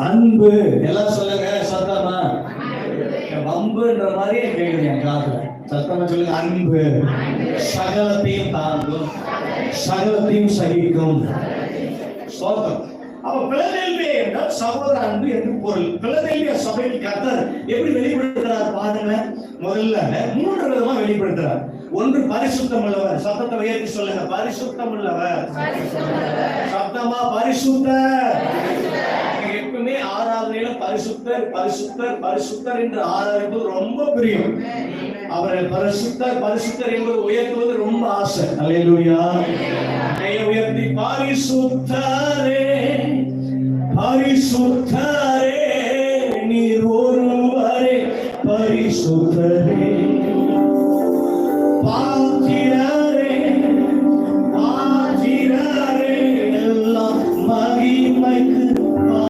அன்பு. எல்லாம் சொல்லுங்க சத்தமா. வம்புன்ற மாதிரியே கேக்குது என் காதுல. சத்தமா சொல்லுங்க. அன்பு சகலத்தையும் தாங்கும், சகலத்தையும் சகிக்கும். ஸ்தோத்திரம். அப்ப பிலதெல்பியா என்றால் சகோதர அன்பு என்று பொருள். பிலதெல்பியா சபையில் கர்த்தர் எப்படி வெளிப்படுத்துறார் பாருங்க. முதல்ல 3 விதமா வெளிப்படுத்துறார். ஒன்று பரிசுத்தம் உள்ளவர். சத்தத்தை உயர்த்தி சொல்லுங்க. பரிசுத்தம் உள்ளவர். சத்தமா பரிசுத்தர். எப்பவுமே ஆராதனையில பரிசுத்தர் பரிசுத்தர் பரிசுத்தர் என்று ஆராதிப்பது ரொம்ப பிரியம். அவரை பரிசுத்தர் பரிசுத்தர் என்பது உயர்த்துவது ரொம்ப ஆசை. அல்லேலூயா. கையை உயர்த்தி பரிசுத்தரே பரிசுத்தரே நீர் ஒருவரே பரிசுத்தரே